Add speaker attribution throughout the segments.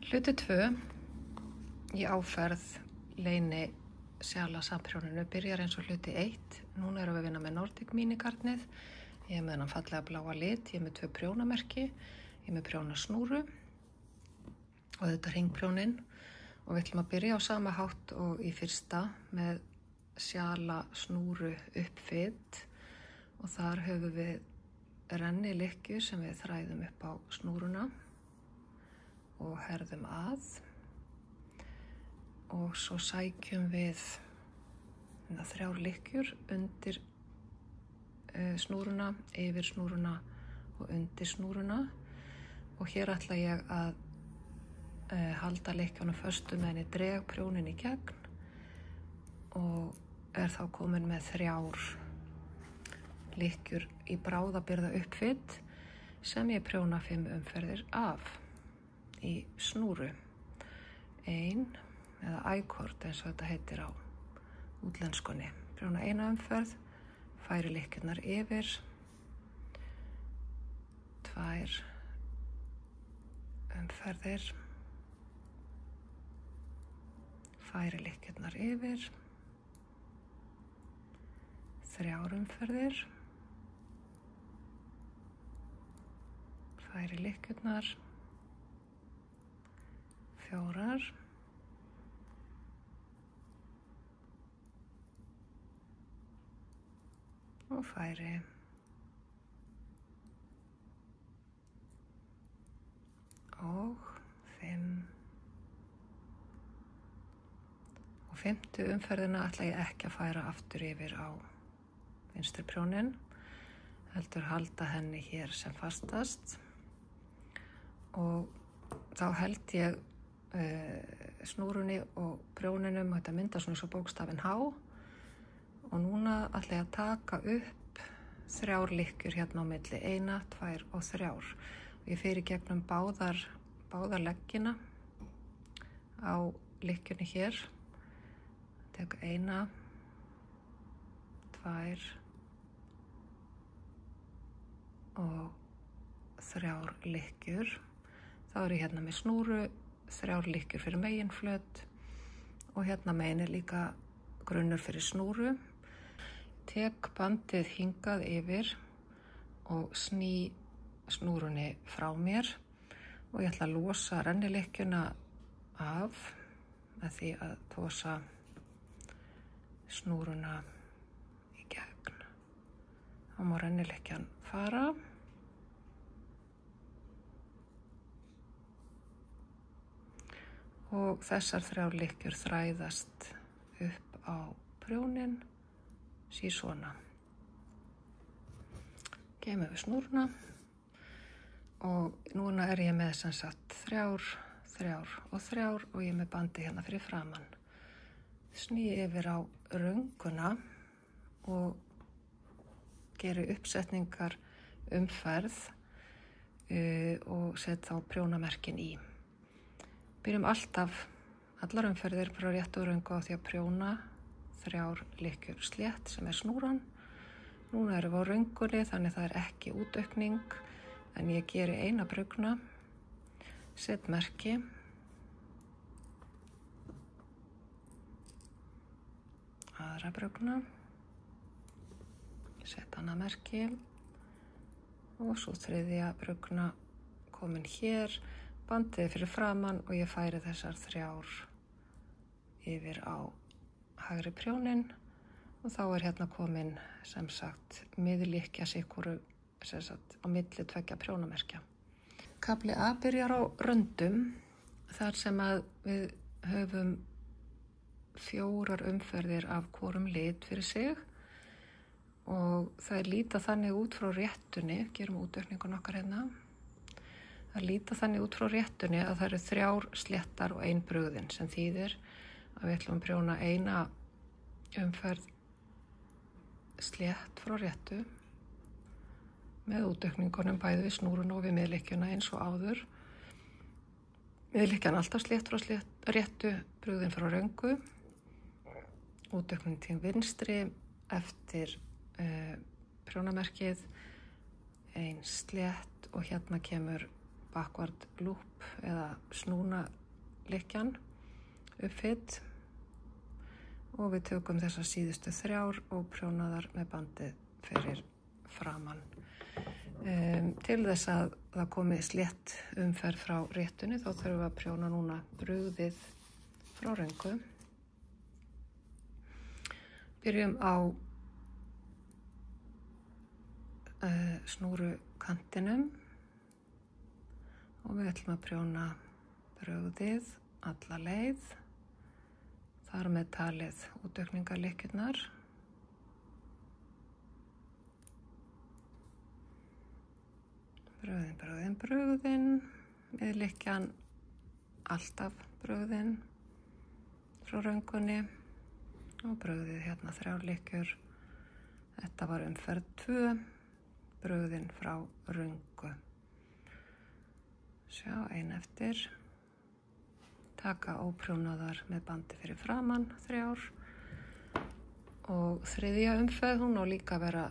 Speaker 1: Hluti 2 í áferð Leyni Sjala samprjóninu byrjar eins og hluti 1. Núna erum við að vinna með Nordic mínigarnið. Ég er með þennan fallega bláa lit, ég er með 2 prjónamerki, ég er með prjónasnúru og þetta hringprjónin. Og við ætlum að byrja á sama hátt og í fyrsta með sjala snúru uppfit og þar höfum við rennilykkju sem við þræðum upp á snúruna og herðum að og svo sækjum við 3 lykkjur undir snúruna, yfir snúruna og undir snúruna og hér ætla ég að halda lykkjónum föstu með henni dreg prjónin í gegn og er þá komin með 3 lykkjur í bráðabirgða uppfit sem ég prjóna 5 umferðir af í snúru. 1 eða I-cord eins og þetta heitir á útlenskunni. Prjóna 1 umferð, færi lykkjurnar yfir, 2 umferðir, færi lykkjurnar yfir, 3 umferðir, færi lykkjurnar, 4 og færi og 5 og 5. umferðina ætla ég ekki að færa aftur yfir á vinstri prjónin, heldur halda henni hér sem fastast og þá held ég snúrunni og prjóninum og þetta myndar svona svo bókstafinn H og núna ætla ég að taka upp 3 lykkjur hérna á milli, 1, 2 og 3 og ég fer í gegnum báðar leggina á lykkjunni hér, tek 1, 2 og 3 lykkjur. Þá er ég hérna með snúru, 3 lykkjur fyrir meginflöt og hérna megin er líka grunnur fyrir snúru. Tek bandið hingað yfir og sný snúrunni frá mér og ég ætla að losa rennilykkjuna af með því að tosa snúruna í gegn. Þá má rennilykkjan fara. Og þessar 3 lykkjur þræðast upp á prjónin, svona. Geymum við snúruna og núna er ég með sem sagt 3 og 3 og ég er með bandi hérna fyrir framann. Sný yfir á rönguna og geri uppsetningar umferð og set þá prjónamerkin í. Byrjum alltaf allar umferðir frá réttu röngu á því að prjóna 3 lykkjur slétt sem er snúran. Núna erum við á röngunni þannig það er ekki útaukning en ég geri 1 brugna, set merki, aðra brugna, set annað merki og svo 3. brugna komin hér. Bandið fyrir framann og ég færi þessar 3 yfir á hægri prjónin og þá er hérna komin sem sagt miðlykkja sikuru sem sagt á milli 2 prjónamerkja. Kafli A byrjar á röndum þar sem að við höfum 4 umferðir af hvorum lit fyrir sig og það líta þannig út frá réttunni, gerum útaukningun okkar hérna. Það líta þannig út frá réttunni að það eru 3 sléttar og 1 brugðin sem þýðir að við ætlum að prjóna 1 umferð slétt frá réttu með útaukningunum bæði við snúruna og við miðlykkjuna eins og áður. Miðlykkjan alltaf slétt frá réttu, brugðin frá röngu, útaukning til vinstri eftir prjónamerkið, 1 slétt og hérna kemur backward loop eða snúna lykkjan upphitt og við tökum þessar síðustu 3 og prjónaðar með bandið fyrir framan. Til þess að það komi slétt umferð frá réttunni þá þurfum við að prjóna núna brugðið frá röngu. Byrjum á snúru kantinum og við ætlum að prjóna brugðið alla leið, þar með talið útaukningarlykkjurnar. Brugðin, miðlykkjan alltaf brugðin frá röngunni og brugðið hérna 3 lykkjur. Þetta var umferð 2, brugðin frá röngu. Sjá, ein eftir. Taka óprjónaðar með bandi fyrir framan 3 og 3. umferð, hún á líka að vera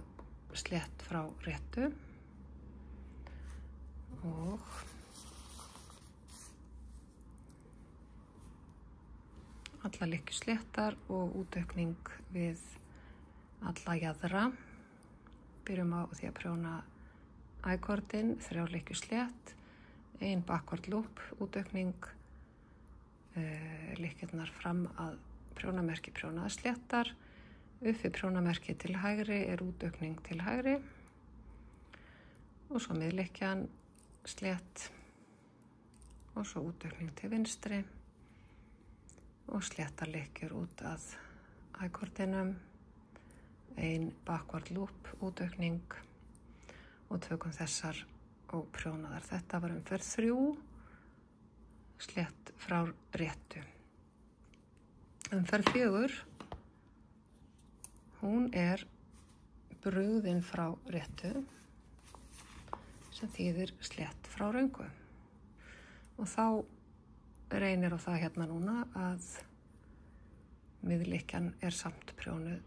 Speaker 1: slétt frá réttu. Og alla lykkjur sléttar og útaukning við alla jaðra. Byrjum á því að prjóna I-kordin, 3 lykkjur slétt, 1 backward loop, útaukning, lykkjurnar fram að prjónamerki prjónaðar sléttar, uppi prjónamerki til hægri útaukning til hægri og svo miðlykkjan slétt og svo útaukning til vinstri og sléttar lykkjur út að I-kordinum, 1 backward loop, útaukning og tökum þessar og prjónaðar. Þetta var umferð 3, slétt frá réttu. Umferð 4, hún brugðin frá réttu, sem þýðir slétt frá röngu. Og þá reynir á það hérna núna að miðlykkjan samt prjónuð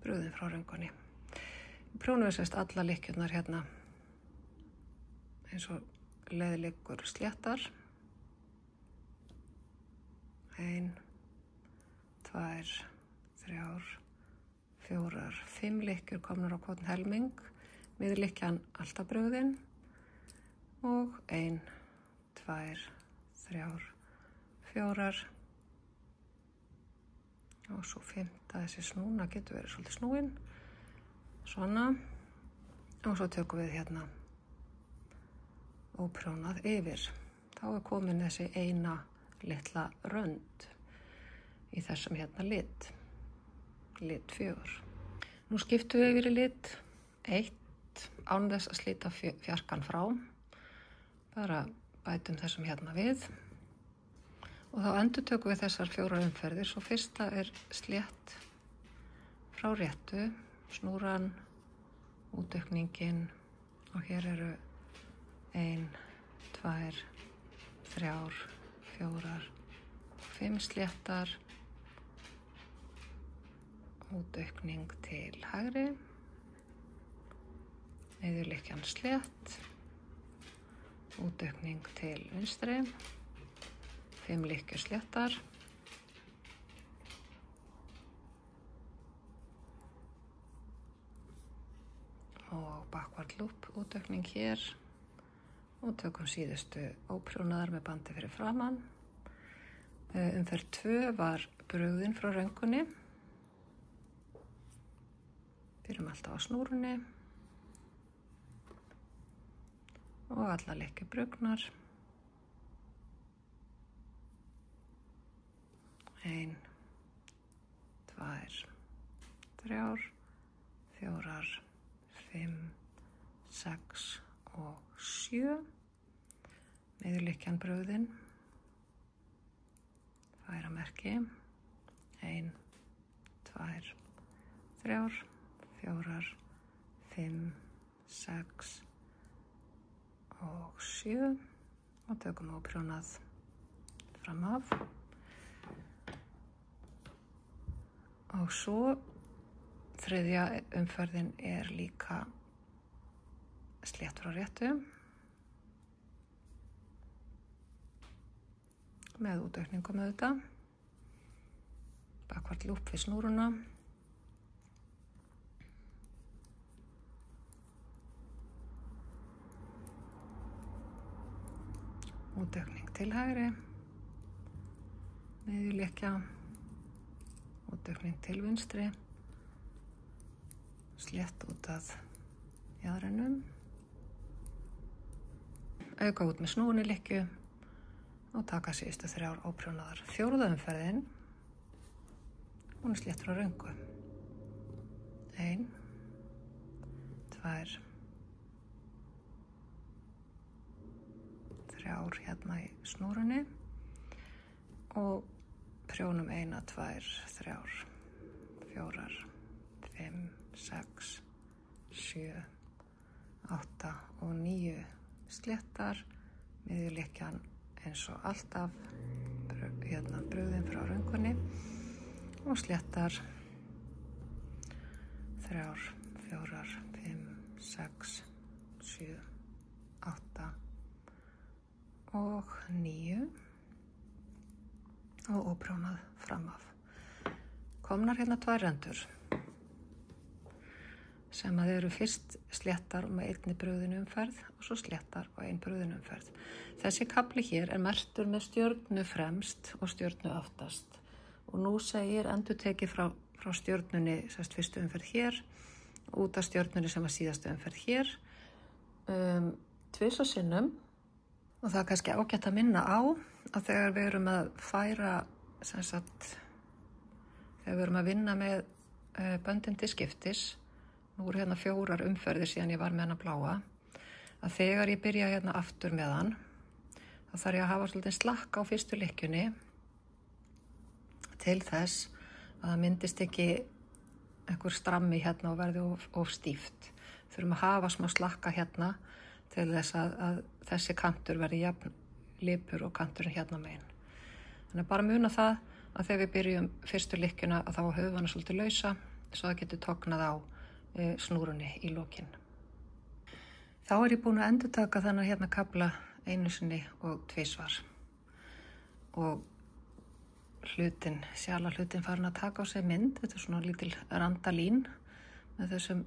Speaker 1: brugðin frá röngunni. Prjónum við alla lykkjurnar hérna eins og leiðlyggur sléttar. 1, 2, 3, 4, 5 lykkjur komnar á hvorn helming. Miðlykkjan alltaf brugðin og 1, 2, 3, 4 og svo 5. Þessi snúna getur verið svolítið snúin, svona, og svo tökum við hérna óprjónað yfir. Þá komin þessi eina litla rönd í þessum hérna lit 4. Nú skiptum við yfir í lit 1 án þess að slíta fjarkan frá, bara bætum þessum hérna við og þá endurtökum við þessar 4 umferðir. Svo fyrsta slétt frá réttu, snúran, útaukningin og hér 1, 2, 3, 4, 5 sléttar, útaukning til hægri, miðlykkjan slétt, útaukning til vinstri, 5 lykkjur sléttar og backward loop, útaukning hér og tökum síðustu óprjónaðar með bandi fyrir framan. Umferð 2 var brugðin frá röngunni. Byrjum alltaf á snúrunni og alla lykkjur brugnar. 1, 2, 3, 4, 5, 6 og 7. Miðlykkjan brugðin. Færa merki. 1, 2, 3, 4, 5, 6 og 7 og tökum óprjónað fram af. Og svo þriðja umferðin líka slétt frá réttu. með útaukningum auðvitað. Bakvart lúp við snúruna. Útaukning til hægri. Miðjuleikja. Útaukning til vinstri. Slétt út að jaðrinum. Auka út með snúrunilekju og taka síðustu 3 óprjónaðar. 4. umferðin, hún slétt frá röngu. 1, 2, 3 hérna í snúrunni og prjónum 1, 2, 3, 4, 5, 6, 7, 8 og 9 sléttar, miðjuleikjan eins og alltaf, brugðin frá röngunni og sléttar 3, 4, 5, 6, 7, 8 og 9 og óprjónað fram af. Komnar hérna 2 rendur sem að eru fyrst sléttar með 1 brugðin umferð og svo sléttar og 1 brugðin umferð. Þessi kafli hér merktur með stjörnu fremst og stjörnu aftast og nú segir endurtekið frá stjörnunni fyrstu umferð hér og út af stjörnunni sem var síðastu umferð hér 2 sinnum og það er kannski ágætt að minna á að þegar við erum að færa þegar við erum að vinna með böndin til skiptis. Nú eru hérna 4 umferðir síðan ég var með hana bláa. Að þegar ég byrja hérna aftur með hann, þá þarf ég að hafa svolítið slakka á fyrstu lykkjunni til þess að það myndist ekki einhver strammi hérna og verði of stíft. Þurfum að hafa smá slakka hérna til þess að þessi kantur verði jafn lipur og kanturinn hérna megin. Þannig bara muna það að þegar við byrjum fyrstu lykkjuna að þá höfum hana svolítið lausa svo það getur tognað á snúrunni í lokin. Þá er ég búin að endurtaka þennan hérna kafla 1 sinni og 2 og sjalarhlutin farin að taka á sig mynd. Þetta er svona lítil randalín með þessum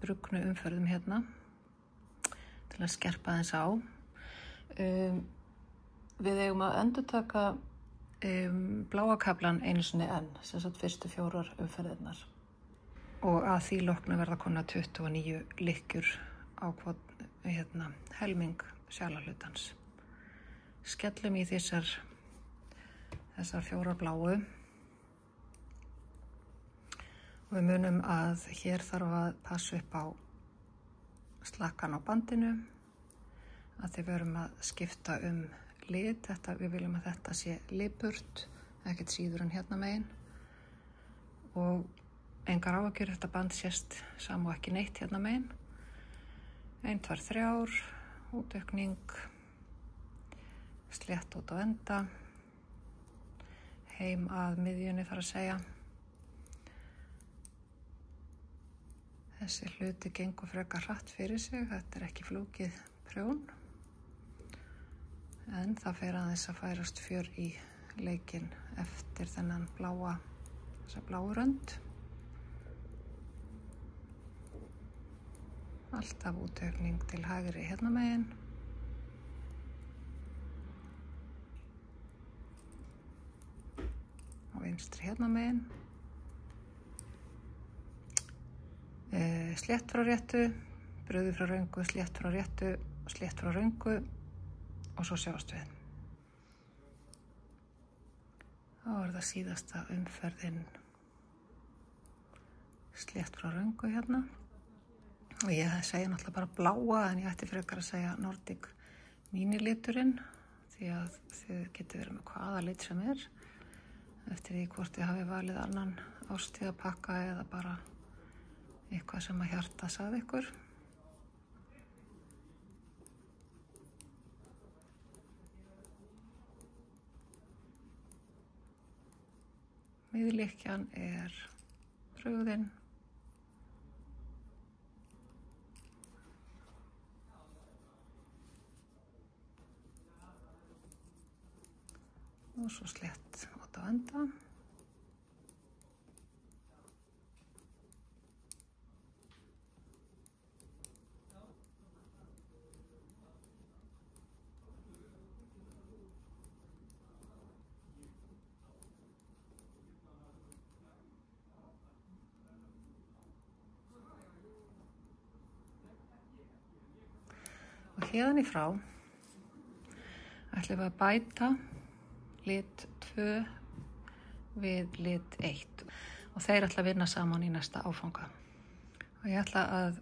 Speaker 1: brugnu umferðum hérna til að skerpa þess á. Við eigum að endurtaka bláa kaflan 1 sinni enn, sem sagt fyrstu 4 umferðirnar. Og að því loknu verða konar 29 lykkjur á helming sjalarhlutans. Skellum í þessar 4 bláu. Og við munum að hér þarf að passa upp á slakkan á bandinu. Að við verum að skipta lit. Við viljum að þetta sé lipurt, ekkert síður en hérna megin. Og engar áhyggjur, þetta band sést sam og ekki neitt hérna megin. 1, 2, 3, útaukning, slétt út á enda, heim að miðjunni þarf að segja. Þessi hluti gengur frekar hratt fyrir sig, þetta er ekki flókið prjón. En það fer aðeins að færast fjör í leikinn eftir þennan þessa bláu rönd. Alltaf útaukning til hægri hérna megin. Og vinstri hérna megin. Slétt frá réttu, brugðið frá röngu, slétt frá réttu, slétt frá röngu og svo sjást við. Þá er það síðasta umferðin slétt frá röngu hérna. Og ég segi náttúrulega bara bláa en ég ætti frekar að segja Nordic Mini liturinn því að þið getur verið með hvaða lit sem er eftir því hvort þið hafi valið annan árstíðapakka eða bara eitthvað sem að hjarta sagði ykkur. Miðlykkjan er brugðin. og svo slétt út á enda. Og hérðan í frá ætlum við að bæta lit 2 við lit 1 og þeir ætla að vinna saman í næsta áfanga. Og ég ætla að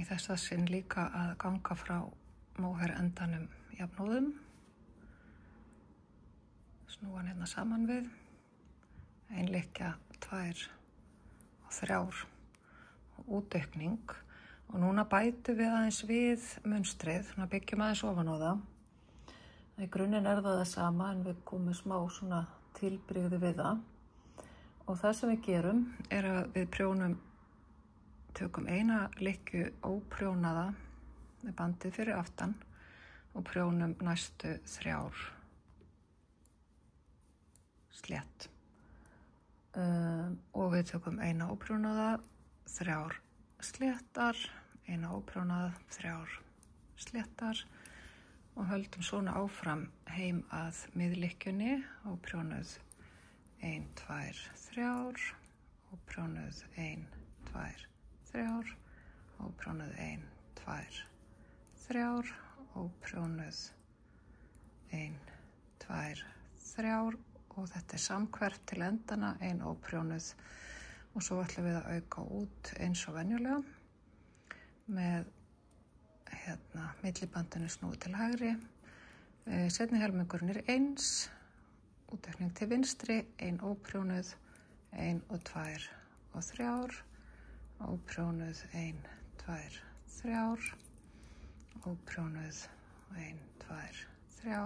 Speaker 1: í þessa sinn líka að ganga frá móher endanum jafnóðum, snúa hann hérna saman við, einleikja 2 og 3 og útaukning. Og núna bætum við aðeins við munstrið, svona byggjum aðeins ofan á það. Í grunninn það sama en við komum smá svona tilbrigði við það. Og það sem við gerum að við tökum eina lykkju óprjónaða með bandið fyrir aftan og prjónum næstu 3 slétt. Og við tökum eina óprjónaða, 3 sléttar, eina óprjónaða, 3 sléttar og höldum svona áfram heim að miðlykkjunni, óprjónuð 1, 2, 3, óprjónuð 1, 2, 3, óprjónuð 1, 2, 3, óprjónuð 1, 2, 3 og þetta samhverft til endana, 1 óprjónuð. Og svo ætlum við að auka út eins og venjulega með millibandinu snúið til hægri. Seinni helmingurinn 1, útaukning til vinstri, 1 óprjónuð, 1 og 2 og 3, óprjónuð 1, 2, 3, óprjónuð 1, 2, 3,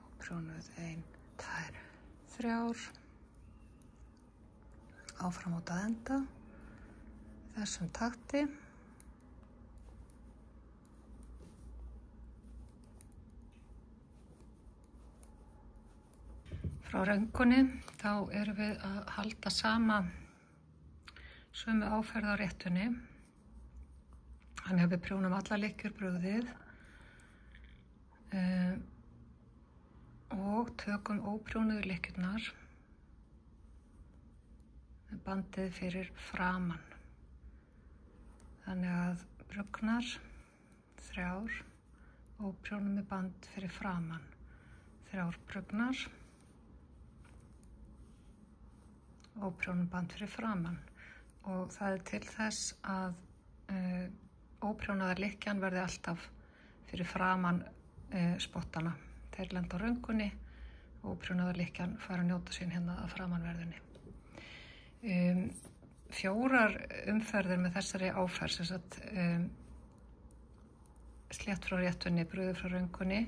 Speaker 1: óprjónuð 1, 2, 3. Áfram út að enda þessum takti. Frá röngunni þá erum við að halda sama sömu áferð á réttunni. Þannig að við prjónum alla lykkjur brugðið og tökum óprjónuðu lykkjurnar bandið fyrir framan. Þannig að brugnar 3, óprjónum með band fyrir framan, 3 brugnar, óprjónum band fyrir framan. Og það til þess að óprjónaða lykkjan verði alltaf fyrir framan spottana. Þeir lenda á röngunni, óprjónaða lykkjan fara að njóta sín hérna að framanverðinni. 4 umferðir með þessari áferð, sem sagt slétt frá réttunni, brugðið frá röngunni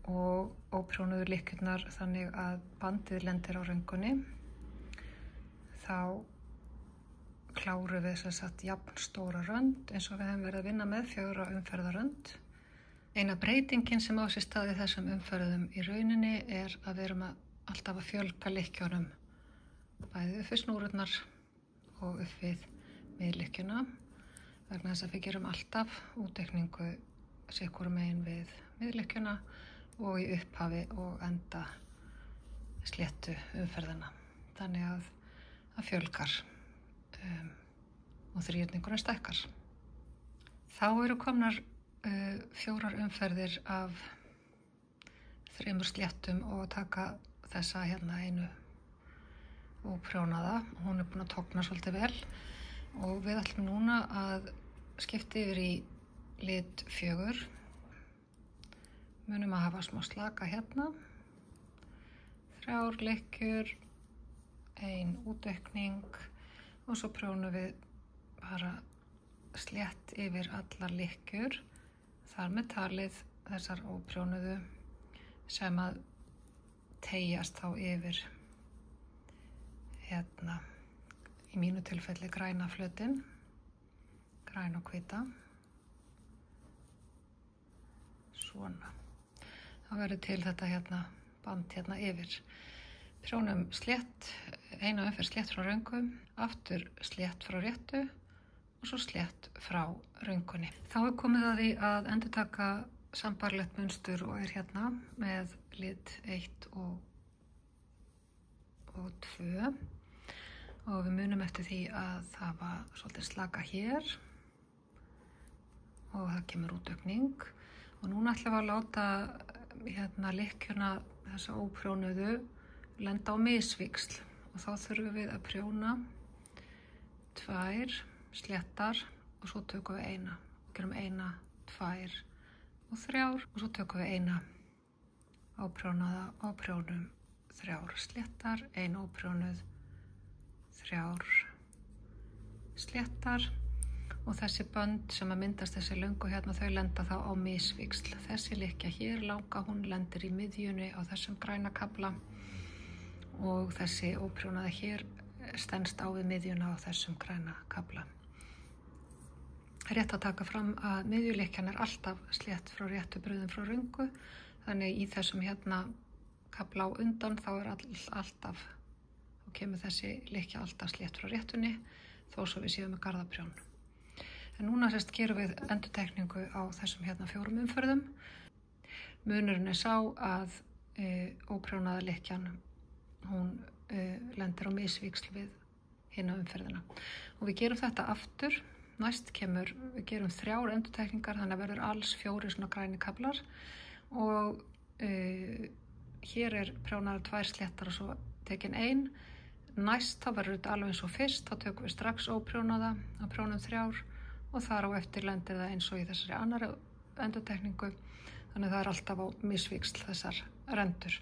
Speaker 1: og óprjónuðu lykkjurnar þannig að bandið lendir á röngunni. Þá klárum við sem sagt jafn stóra rönd eins og við hefum verið að vinna með 4 umferðarönd. Eina breytingin sem á sér stað í þessum umferðum í rauninni að við erum alltaf að fjölga lykkjunum, bæði upp við snúrurnar og upp við miðlykkjuna, vegna þess að við gerum alltaf útaukningu sikkur megin við miðlykkjuna og í upphafi og enda sléttu umferðina. Þannig að það fjölgar og þrýrningurinn stækkar. Þá eru komnar 4 umferðir af 3 sléttum og taka þessa hérna einu óprjónaða. Hún búin að togna svolítið vel og við ætlum núna að skipta yfir í lit 4. Munum að hafa smá slaka hérna. 3 lykkjur, 1 útaukning og svo prjónum við bara slétt yfir allar lykkjur, þar með talið þessar óprjónuðu sem að teyjast þá yfir hérna, í mínu tilfelli græna flötinn, græn og hvíta, svona. Þá verður til þetta hérna band hérna yfir. Prjónum slétt, eina umferð slétt frá röngu, aftur slétt frá réttu og svo slétt frá röngunni. Þá komið að því að endurtaka sambarlegt munstur og hérna með lit 1 og 2 og við munum eftir því að það var svolítið slaka hér og það kemur útaukning og núna ætlum við að láta lykkjuna þessa óprjónuðu lenda á misvíxl og þá þurfum við að prjóna 2 sléttar og svo tökum við eina og gerum 1, 2 og 3 og svo tökum við eina óprjónaða og prjónum 3 sléttar, 1 óprjónuð, 3 sléttar og þessi bönd sem að myndast þessi löngu hérna þau lenda þá á misvíxl. Þessi lykkja hér langa hún lendir í miðjunni á þessum græna kafla og þessi óprjónaða hér stenst á við miðjuna á þessum græna kafla. Rétt að taka fram að miðjulykkjan alltaf slétt frá réttu bröðum frá röngu þannig í þessum hérna kafla á undan þá alltaf og kemur þessi lykkja alltaf slétt frá réttunni þó svo við séum með garðaprjón. En núna gerum við endurtekningu á þessum hérna 4 umferðum. Munurinn sá að óprjónaða lykkjan hún lendir á misvíxl við hina umferðina. Og við gerum þetta aftur. Næst við gerum 3 endurtekningar þannig að verður alls 4 svona græni kaflar og hér prjónaðar 2 sléttar og svo tekin 1. Næst þá verður þetta alveg eins og fyrst, þá tökum við strax óprjónaða og prjónum 3 og þar á eftir lendir það eins og í þessari annari endurtekningu þannig það alltaf á misvíxl þessar rendur.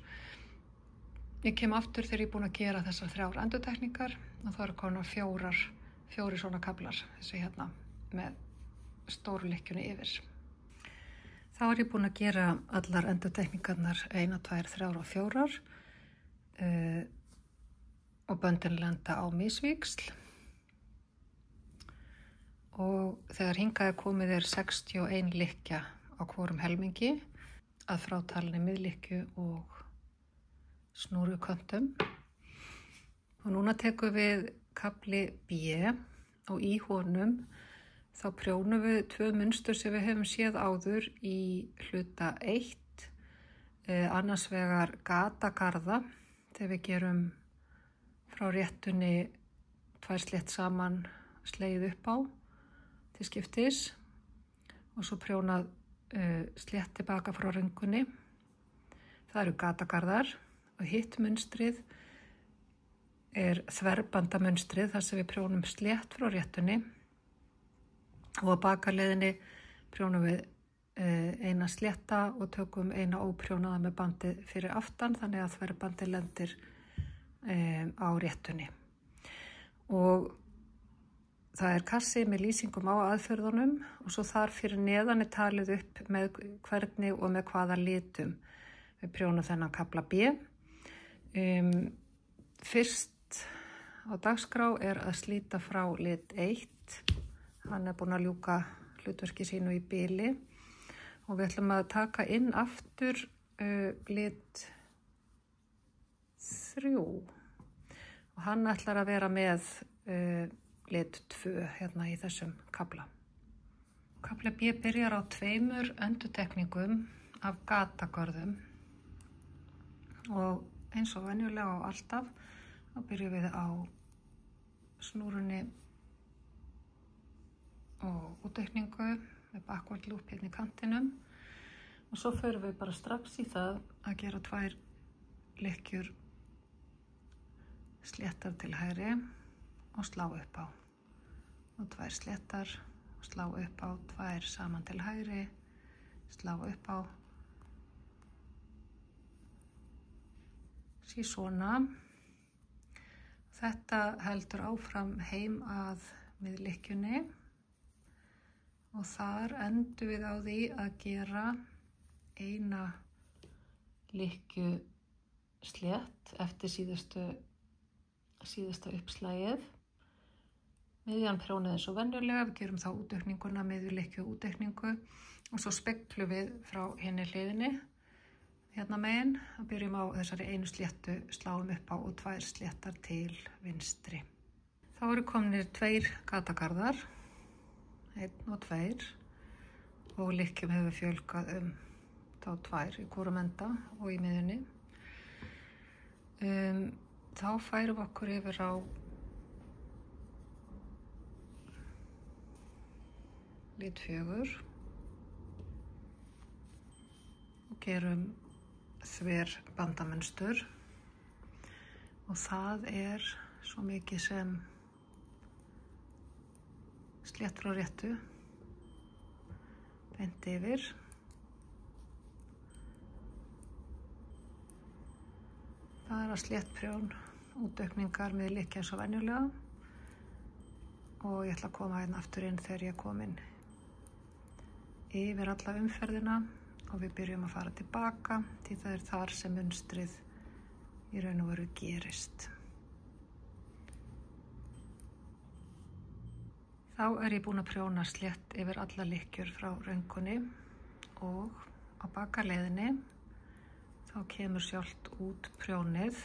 Speaker 1: Ég kem aftur þegar ég er búin að gera þessar 3 endurtekningar og þá konar 4 svona kaflar þessi hérna með stóru lykkjunni yfir. Þá ég búin að gera allar endurtekningarnar 1, 2, 3 og 4 og böndin lenda á misvíxl. Og þegar hingað komið 61 lykkja á hvorum helmingi að frátalinni miðlykkju og snúruköntum. Og núna tekum við kafli B og í honum þá prjónum við 2 munstur sem við höfum séð áður í hluta 1. Annars vegar gatagarða þegar við gerum frá réttunni 2 slétt saman slegið upp á til skiptis og svo prjónað slétt tilbaka frá röngunni. Það eru gatagarðar og hitt munstrið þverbandamunstrið þar sem við prjónum slétt frá réttunni og á bakaleiðinni prjónum við eina slétta og tökum eina óprjónaða með bandi fyrir aftan þannig að þverbandi lendir á réttunni. Og það kassi með lýsingum á aðferðunum og svo þar fyrir neðan talið upp með hvernig og með hvaða litum við prjónum þennan kafla B. Fyrst á dagskrá að slíta frá lit 1. Hann búinn að ljúka hlutverki sínu í bili og við ætlum að taka inn aftur lit 3 og hann ætlar að vera með lit 2 hérna í þessum kafla. Kafli B byrjar á 2 endurtekningum af gatagörðum og eins og venjulega á alltaf þá byrjum við á snúrunni og útaukningu með backward loop hérna í kantinum og svo förum við bara strax í það að gera 2 lykkjur sléttar til hægri og slá upp á og 2 sléttar og slá upp á 2 saman til hægri, slá upp á sí svona. Þetta heldur áfram heim að miðlykkjunni og þar endum við á því að gera eina lykkju slétt eftir síðasta uppslagið. Miðjan prjónið eins og venjulega, við gerum þá útaukninguna, miðjulykkju útaukningu og svo speglum við frá hinni hliðinni hérna megin, að byrjum á þessari einu sléttu, sláum upp á og 2 sléttar til vinstri. Þá eru komnir 2 gatagarðar, 1 og 2, og lykkjum hefur fjölgað þá 2 í hvorum enda og í miðjunni. Þá færum okkur yfir á lit 4 og gerum þver bandamynstur og það er svo mikið sem sléttur á réttu, beint yfir. Það er að sléttprjón, útaukningar með lykkja eins og venjulega og ég ætla að koma hérna aftur inn þegar ég er komin yfir alla umferðina og við byrjum að fara tilbaka því það er þar sem munstrið í raun og veru gerist. Þá er ég búin að prjóna slétt yfir alla lykkjur frá röngunni og á bakaleiðinni þá kemur sjálft út prjónið.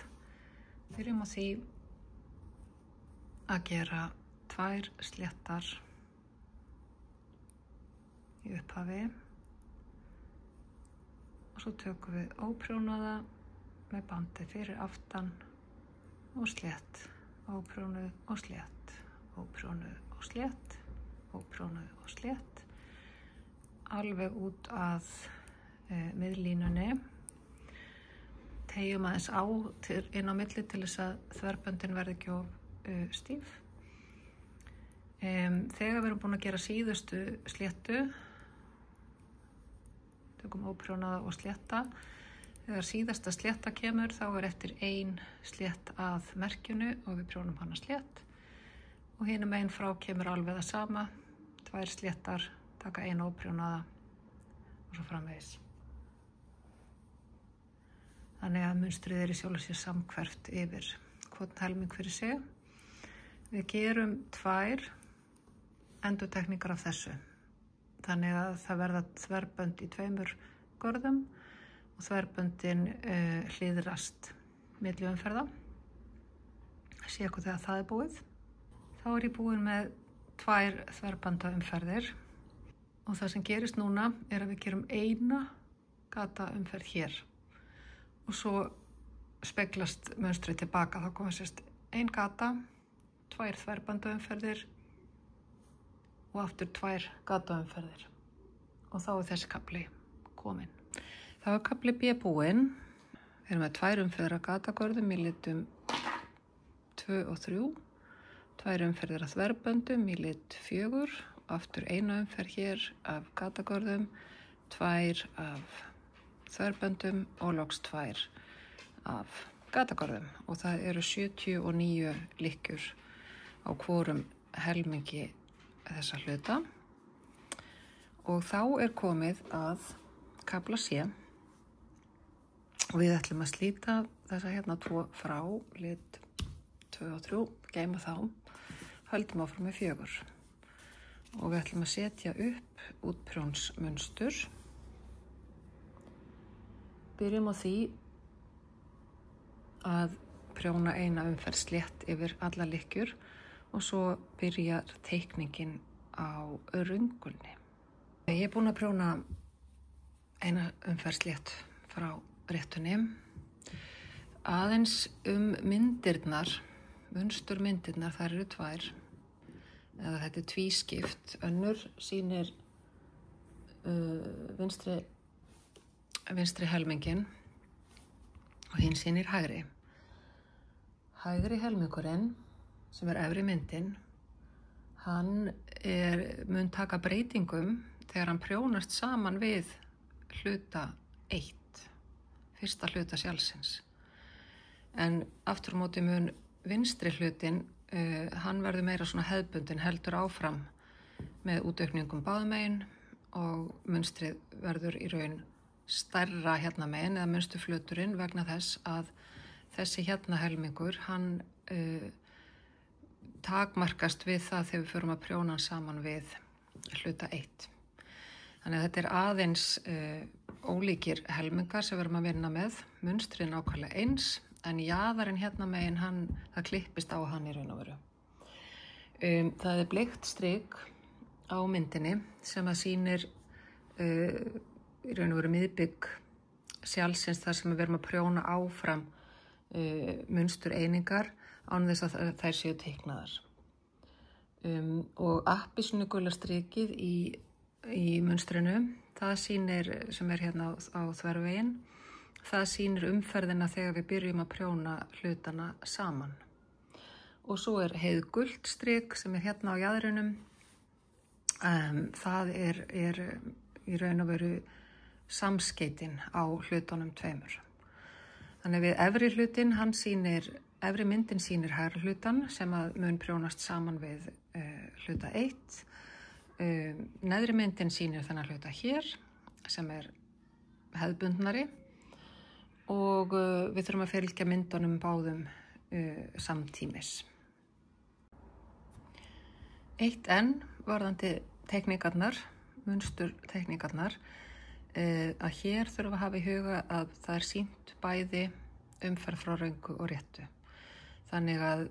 Speaker 1: Byrjum á því að gera 2 sléttar í upphafi og svo tökum við óprjónaða með bandi fyrir aftan og slétt, óprjónuð og slétt, óprjónuð og slétt, óprjónuð og slétt, alveg út að miðlínunni. Tegjum aðeins á inn á milli til þess að þverböndin verði ekki of stíf. Þegar við erum búin að gera síðustu sléttu, tökum óprjónaða og slétta. Þegar síðasta slétta kemur þá er eftir 1 slétt að merkjunu og við prjónum hana slétt. Og hinum megin frá kemur alveg það sama, 2 sléttar, taka 1 óprjónaða og svo framvegis. Þannig að munstrið er í sjálfu sér samhverft yfir hvorn helming fyrir sig. Við gerum 2 endurtekningar af þessu. Þannig að það verða þverbönd í 2 görðum og þverböndin hliðrast milli umferða. Sé ykkur þegar það er búið. Þá er ég búin með 2 þverbanda umferðir og það sem gerist núna er að við gerum 1 gata umferð hér. Og svo speglast munstrið tilbaka. Þá koma sérst 1 gata, 2 þverbandaumferðir og aftur 2 gataumferðir. Og þá er þessi kafli kominn. Þá er kafli B búinn. Við erum með 2 umferðir af gatagörðum í litum 2 og 3. 2 umferðir af þverböndum í lit 4. Aftur 1 umferð hér af gatagörðum, 2 af þverböndum og loks 2 af gatagörðum og það eru 79 lykkjur á hvorum helmingi þessa hluta og þá er komið að kafla C og við ætlum að slíta þessa hérna 2 frá lit 2 og 3, geyma þá, höldum áfram með 4 og við ætlum að setja upp útprjónsmunstur. Byrjum á því að prjóna 1 umferð slétt yfir alla lykkjur og svo byrjar teikningin á röngunni. Ég er búin að prjóna 1 umferð slétt frá réttunni. Aðeins myndirnar, munsturmyndirnar, þær eru 2, eða þetta er tvískipt. Önnur sýnir vinstri helmingin og hinn sýnir hægri. Hægri helmingurinn, sem er efri myndin, hann mun taka breytingum þegar hann prjónast saman við hluta 1, fyrsta hluta sjálfsins. En aftur á móti mun vinstri hlutin, hann verður meira svona hefðbundin, heldur áfram með útaukningum báðumegin og munstrið verður í raun stærra hérna megin eða munsturflöturinn vegna þess að þessi hérna helmingur, hann takmarkast við það þegar við förum að prjóna hann saman við hluta 1. Þannig að þetta er aðeins ólíkir helmingar sem við erum að vinna með, munstrið nákvæmlega eins, en jaðarinn hérna megin, það klippist á hann í raun og veru. Það bleikt strik á myndinni sem að sýnir í raun og veru miðbygg sjálfsins þar sem við erum að prjóna áfram munstur einingar án þess að þær séu teiknaðar. Og appelsínugula strikið í munstrinu, það sýnir, sem er hérna á þverveginn, það sýnir umferðina þegar við byrjum að prjóna hlutana saman. Og svo er heiðgult strik sem er hérna á jaðrinum. Það er í raun og veru samskeytin á hlutunum tveimur. Þannig við efri hlutin, efri myndin sýnir hægri hlutan sem að mun prjónast saman við hluta 1. Neðri myndin sýnir þennan hluta hér sem er hefðbundnari og við þurfum að fylgja myndunum báðum samtímis. Eitt enn varðandi teikningarnar, munsturteikningarnar, að hér þurfum að hafa í huga að það er sýnt bæði umferð frá röngu og réttu. Þannig að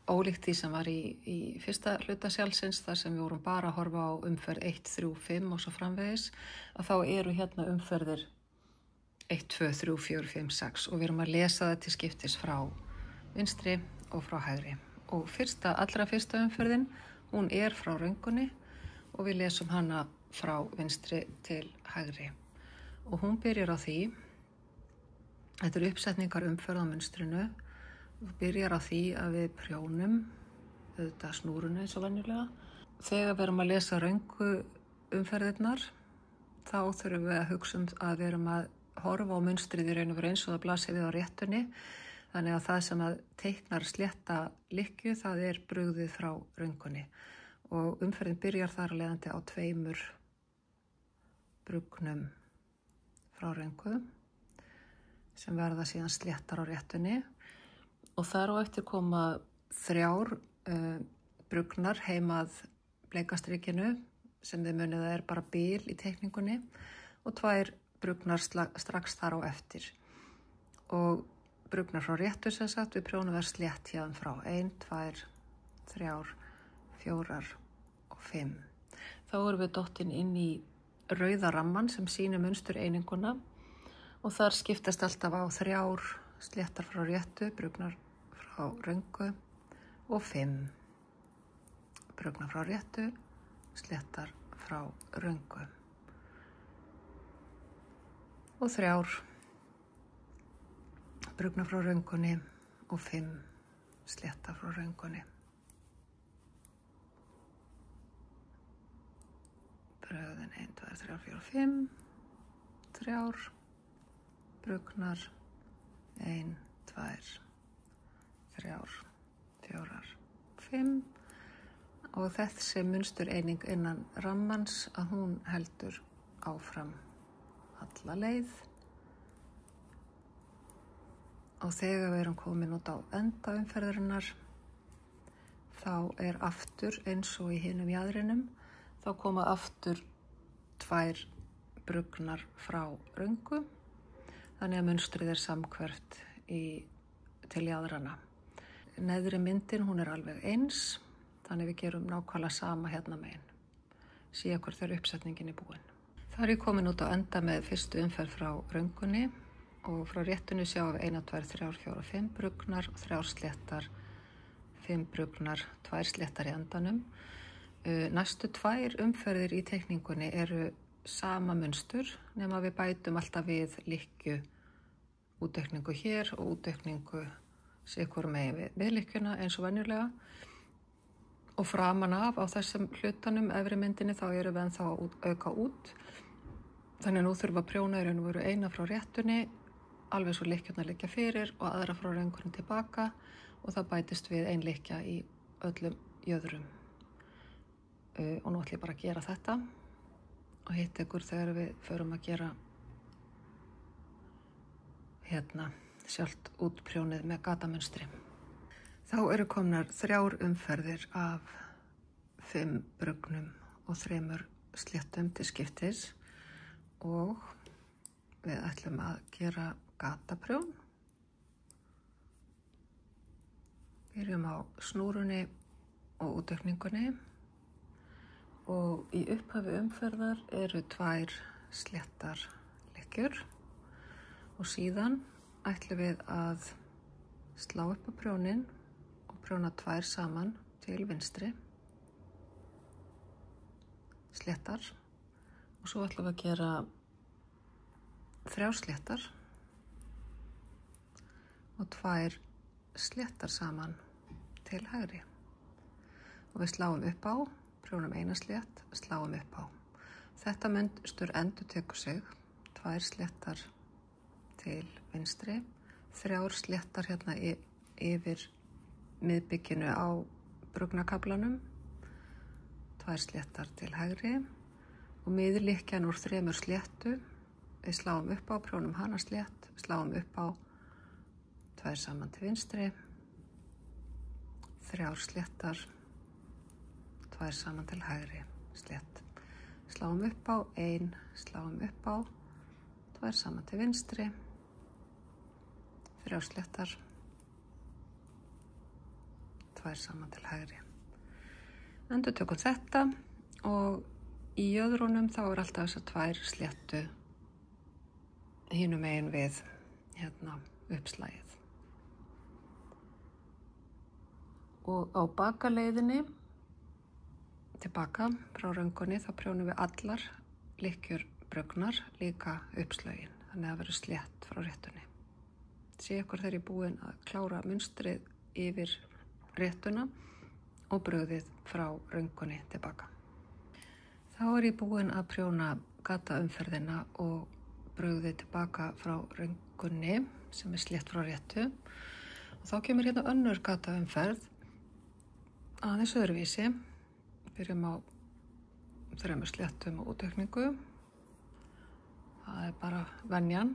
Speaker 1: ólíkt því sem var í fyrsta hluta sjálfsins, þar sem við vorum bara að horfa á umferð 1, 3, 5 og svo framvegis, að þá eru hérna umferðir 1, 2, 3, 4, 5, 6 og við erum að lesa það til skiptis frá vinstri og frá hægri. Og allra fyrsta umferðin, hún er frá röngunni og við lesum hana frá vinstri til hægri. Og hún byrjar á því, þetta eru uppsetningar umferð á munstrinu, byrjar á því að við prjónum auðvitað snúrunu eins og venjulega. Þegar við erum að lesa röngu umferðirnar, þá þurfum við að hugsa að við erum að horfa á munstrið í raun og veru eins og það blasir við á réttunni. Þannig að það sem að teiknar slétta lykkju, það er brugðið frá röngunni. Og umferðin byrjar þar að leiðandi á 2 brugnum frá röngu sem verða síðan sléttar á réttunni. Og þar á eftir koma 3 brugnar heimað bleikastrikinu sem þið munið að er bara bil í teikningunni og 2 brugnar strax þar á eftir. Og brugnar frá réttu sem sagt, við prjónum verð slétt hérðan frá 1, 2, 3, 4 og 5. Þá erum við dottin inn í rauða ramman sem sýnir munstur eininguna og þar skiptast alltaf á 3 sléttar frá réttu, brugnar frá röngu og 5 brugnar frá réttu, sléttar frá röngu og 3 brugnar frá röngunni og 5 sléttar frá röngunni. Bröðin 1, 2, 3, 4, 5, 3 brugnar, 1, 2, 3, 4, 5 og þessi munstur eining innan rammans að hún heldur áfram alla leið. Og þegar við erum komin út á enda umferðarinnar, þá er aftur eins og í hinum jaðrinum, þá koma aftur 2 brugnar frá röngu, þannig að munstrið er samhverft til jaðrana. Neðri myndin, hún er alveg eins, þannig við gerum nákvæmlega sama hérna megin. Síðan hvort þegar uppsetningin er búin. Það er ég komin út á enda með fyrstu umferð frá röngunni og frá réttinu sjáum við 1, 2, 3, 4, 5 brugnar og 3 sléttar, 5 brugnar, 2 sléttar í endanum. Næstu 2 umferðir í teikningunni eru sama munstur nema við bætum alltaf við lykkju, útaukningu hér og útaukningu sikkur megin við lykkjuna eins og venjulega. Og framan af á þessum hlutanum, efri myndinni, þá erum við ennþá að auka út. Þannig nú þurfum við að prjóna í raun og veru eina frá réttunni, alveg svo lykkjurnar liggja fyrir og aðra frá röngunni tilbaka og það bætist við ein lykkja í öllum jöðrum. Og nú ætlum ég bara að gera þetta og hitta ykkur þegar við förum að gera hérna sjálft útprjónið með gatamunstri. Þá eru komnar 3 umferðir af 5 brugnum og 3 sléttum til skiptis og við ætlum að gera gataprjón. Byrjum á snúrunni og útaukningunni og í upphafi umferðar eru 2 sléttar lykkjur og síðan ætlum við að slá upp á prjónin og prjóna 2 saman til vinstri, sléttar, og svo ætlum við að gera 3 sléttar og 2 sléttar saman til hægri. Og við sláum upp á, prjónum 1 slétt, sláum upp á. Þetta mynstur endurtekur sig, 2 sléttar til vinstri, 3 sléttar hérna yfir miðbygginu á brugnakaflanum, 2 sléttar til hægri og miðlykkjan úr 3 sléttu. Við sláum upp á, prjónum hana slétt, sláum upp á, 2 saman til vinstri, 3 sléttar, 2 saman til hægri, slétt. Sláum upp á, 1, sláum upp á, 2 saman til vinstri, 3 sléttar, 2 saman til hægri. Endurtökum þetta og í jöðrunum þá alltaf þessar 2 sléttu hinum megin við uppslagið. Og á bakaleiðinni tilbaka frá röngunni þá prjónum við allar lykkjur brugnar líka uppslögin, þannig að það verður slétt frá réttunni. Sé ykkur þegar ég er búin að klára munstrið yfir réttuna og brugðið frá röngunni tilbaka. Þá er ég búin að prjóna gataumferðina og brugðið tilbaka frá röngunni sem er slétt frá réttu. Og þá kemur hérna önnur gataumferð aðeins öðruvísi. Byrjum á 3 sléttum og útaukningu. Það er bara venjan.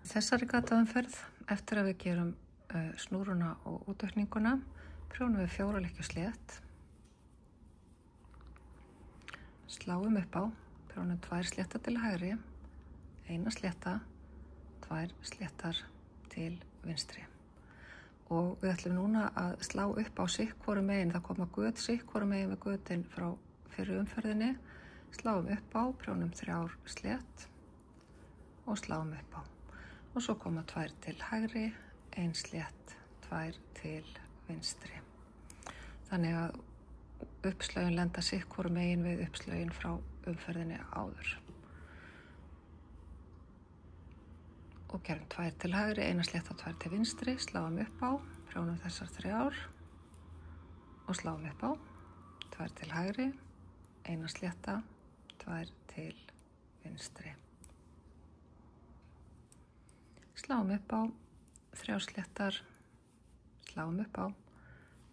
Speaker 1: Þessari gataumferð, eftir að við gerum snúruna og útaukninguna, prjónum við 4 lykkjur slétt. Sláum upp á, prjónum 2 sléttar til hægri, 1 slétta, 2 sléttar til vinstri. Og við ætlum núna að slá upp á sikkvoru megin, það koma göt sikkvoru megin við götin frá fyrri umferðinni, sláum upp á, prjónum 3 slétt og sláum upp á. Og svo koma 2 til hægri, 1 slétt, 2 til vinstri. Þannig að uppslögin lenda sikkvoru megin við uppslögin frá umferðinni áður. Og gerum 2 til hægri, 1 slétta, 2 til vinstri, sláum upp á, prjónum þessar 3 og sláum upp á, 2 til hægri, 1 slétta, 2 til vinstri. Sláum upp á, 3 sléttar, sláum upp á,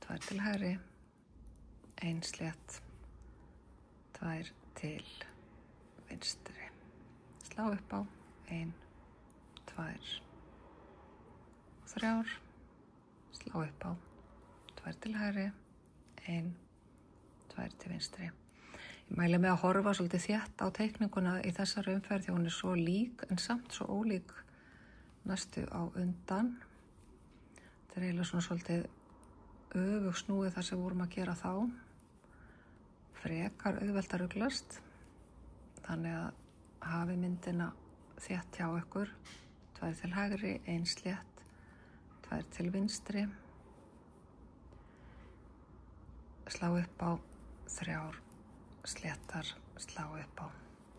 Speaker 1: 2 til hægri, 1 slétt, 2 til vinstri. Slá upp á, 1, 2 og 3, slá upp á, 2 til hægri, 1, 2 til vinstri. Ég mæli mig að horfa svolítið þétt á teikninguna í þessari umferð því hún er svo lík en samt svo ólík næstu á undan. Þetta er eiginlega svona svolítið öfug snúið þar sem vorum að gera þá. Frekar auðvelt að ruglast, þannig að hafi myndina þétt hjá ykkur. 2 til hægri, 1 slétt, 2 til vinstri. Slá upp á, 3 sléttar, slá upp á,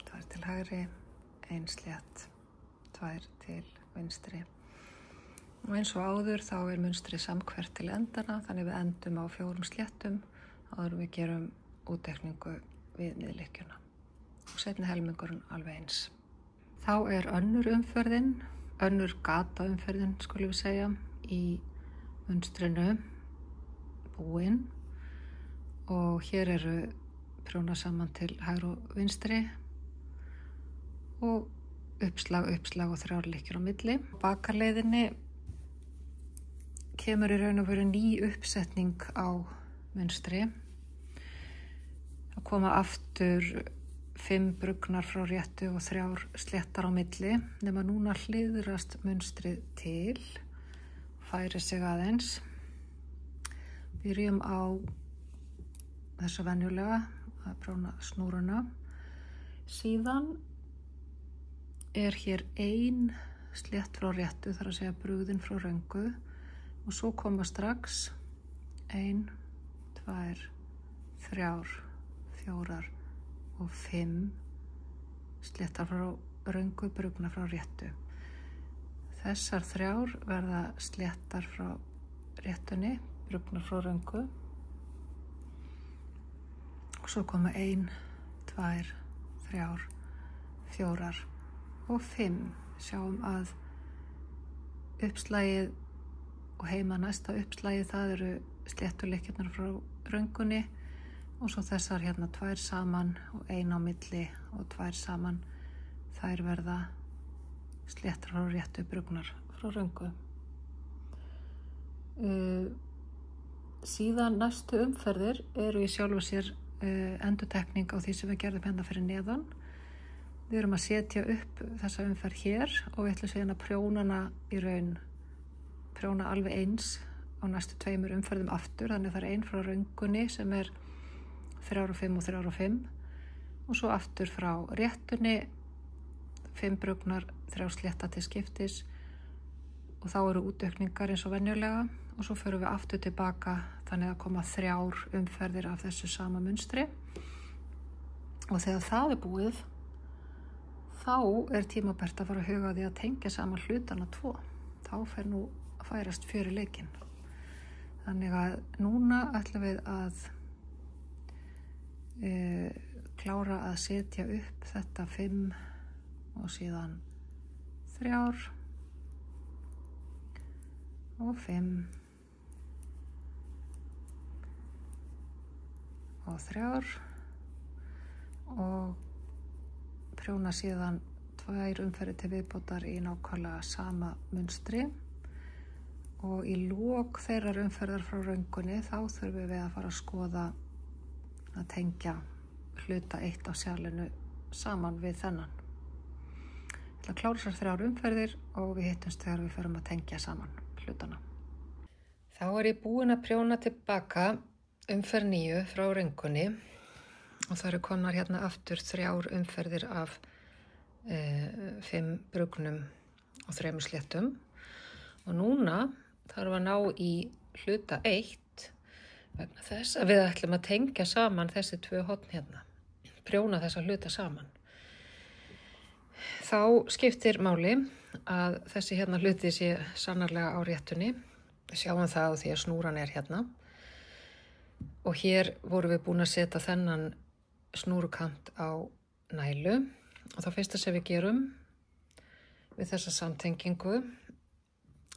Speaker 1: 2 til hægri, 1 slétt, 2 til vinstri. Og eins og áður þá er munstrið samhverft til endana, þannig við endum á 4 sléttum áður við gerum útaukningu við miðlykkjuna. Og seinni helmingurinn alveg eins. Þá er önnur umferðin, önnur gataumferðin skulum við segja, í munstrinu búin. Og hér eru prjóna saman til hægri og vinstri og uppslag og 3 lykkjur á milli. Bakaleiðinni kemur í raun og veru ný uppsetning á munstri. Það koma aftur 5 brugnar frá réttu og 3 sléttar á milli, nema núna hliðrast munstrið til, færi sig aðeins. Byrjum á þessu venjulega, að prjóna snúruna. Síðan hér 1 slétt frá réttu, þar að segja brugðin frá röngu, og svo koma strax 1, 2, 3, 4 og 5 sléttar frá röngu, brugnar frá réttu. Þessar 3 verða sléttar frá réttunni, brugnar frá röngu. Og svo koma 1, 2, 3, 4 og 5. Sjáum að uppslagið og heima næsta uppslagið, það eru sléttulykkjurnar frá röngunni, og svo þessar hérna 2 saman og 1 á milli og 2 saman, þær verða sléttar frá réttu, brugnar frá röngu. Síðan næstu umferðir eru í sjálfu sér endurtekning á því sem við gerðum hérna fyrir neðan. Við erum að setja upp þessa umferð hér og við ætlum síðan að prjóna hana í raun, prjóna alveg eins á næstu 2 umferðum aftur, þannig það er 1 frá röngunni sem er 3 og 5 og 3 og 5, og svo aftur frá réttunni 5 brugnar, 3 slétta til skiptis, og þá eru útaukningar eins og venjulega, og svo förum við aftur tilbaka, þannig að koma 3 umferðir af þessu sama munstri. Og þegar það er búið, þá er tímabært að fara að huga því að tengja saman hlutana 2. Þá fer nú að færast fjör í leikinn. Þannig að núna ætlum við að klára að setja upp þetta 5 og síðan 3 og 5 og 3 og prjóna síðan 2 umferðir til viðbótar í nákvæmlega sama munstri, og í lok þeirrar umferðar frá röngunni þá þurfum við að fara að skoða að tengja hluta 1 á sjalinu saman við þennan. Ég ætla að klára þessar 3 umferðir og við hittumst þegar við förum að tengja saman hlutana. Þá er ég búin að prjóna tilbaka umferð 9 frá röngunni, og það eru komnar hérna aftur 3 umferðir af 5 brugnum og 3 sléttum, og núna þarf að ná í hluta 1 vegna þess að við ætlum að tengja saman þessi 2 horn hérna, prjóna þessa hluta saman. Þá skiptir máli að þessi hérna hluti sé sannarlega á réttunni. Við sjáum það á því að snúran er hérna, og hér vorum við búin að setja þennan snúrukant á nælu, og það fyrsta sem við gerum við þessa samtengingu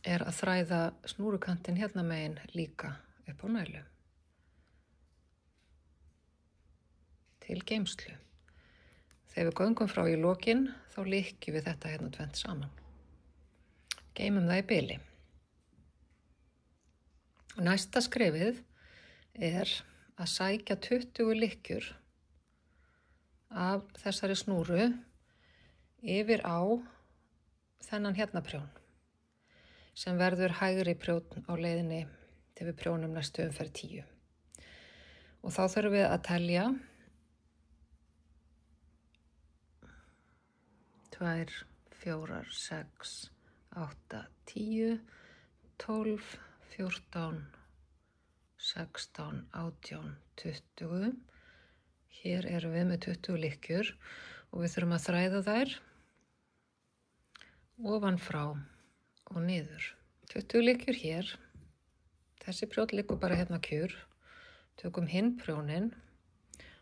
Speaker 1: er að þræða snúrukantinn hérna megin líka upp á nælu til geymslu. Þegar við göngum frá í lokin þá lykkjum við þetta hérna tvennt saman. Geymum það í bili. Næsta skrefið er að sækja 20 lykkjur af þessari snúru yfir á þennan hérna prjón, sem verður hægri prjón á leiðinni til við prjónum næstu umferð 10. Og þá þurfum við að telja 2, 4, 6, 8, 10, 12, 14, 16, 18, 20. Hér erum við með 20 lykkjur og við þurfum að þræða þær ofan frá og niður. 20 lykkjur hér. Þessi prjónn liggur bara hérna kjur. Tökum hinn prjóninn